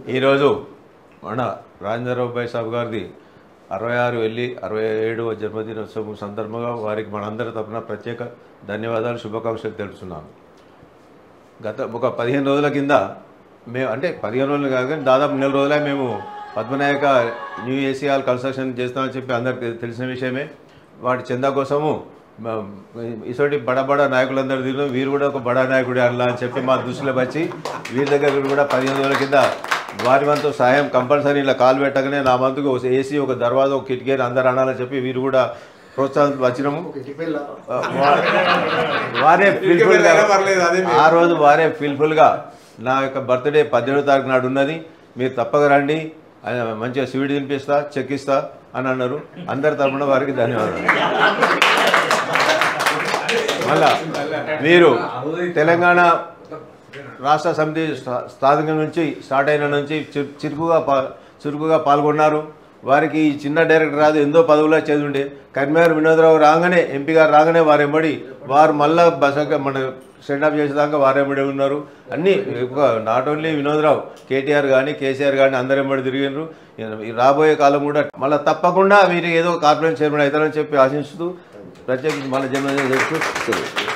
ఈరోజు మన రాజేంద్రరావు భాయ్ సాబ్ గారిది 66 వెళ్ళి 67వ జన్మదినోత్సవం సందర్భంగా వారికి మనందరి తరపున ప్రత్యేక ధన్యవాదాలు శుభాకాంక్షలు తెలుపుతున్నాను. గత ఒక 15 రోజుల కింద మేము అంటే 15 రోజులు కాదు కానీ దాదాపు నెల రోజులే మేము Padmanayaka new AC hall construction చేస్తామని చెప్పి అందరికి తెలిసిన విషయమే. వాటి చందా కోసము ఇటువంటి బడా నాయకులందరూ తిరిగి వీరు కూడా ఒక బడా నాయకుడు అలా అని చెప్పి మా దృష్టిలో వచ్చి వీరి దగ్గర కూడా 15 రోజుల కింద వారి వంతు సాయం కంపల్సరీ ఇలా కాలు పెట్టగానే నా వంతుకు ఏసీ ఒక దర్వాజా ఒక కిటికీ అందరు అనాలని చెప్పి వీరు కూడా ప్రోత్సాహం వచ్చినాము. వారే ఫీల్ఫుల్గా ఆ రోజు వారే ఫీల్ఫుల్గా నా యొక్క బర్త్డే 17వ తారీఖు నాడు ఉన్నది, మీరు తప్పక రండి, మంచిగా స్వీట్ తినిపిస్తా చెక్ ఇస్తా అని అన్నారు. అందరి తరపున వారికి ధన్యవాదాలు. మళ్ళా మీరు తెలంగాణ రాష్ట్ర సమితి స్థానిక నుంచి స్టార్ట్ అయిన నుంచి చురుకుగా పాల్గొన్నారు. వారికి ఈ చిన్న డైరెక్టర్ రాదు, ఎంతో పదవుల్లో చదివిండే కరీంనగర్ వినోద్రావు రాగానే ఎంపీ గారు రాగానే వారెంబడి వారు మళ్ళా మన స్టాండప్ చేసేదాకా వారెంబడి ఉన్నారు. అన్నీ నాట్ ఓన్లీ వినోద్రావు, కేటీఆర్ కానీ కేసీఆర్ కానీ అందరెంబడి తిరిగినారు. రాబోయే కాలం కూడా మళ్ళీ తప్పకుండా మీరు ఏదో కార్పొరేషన్ చైర్మన్ అవుతారని చెప్పి ఆశిస్తూ ప్రత్యేకించి మన జన్మదిన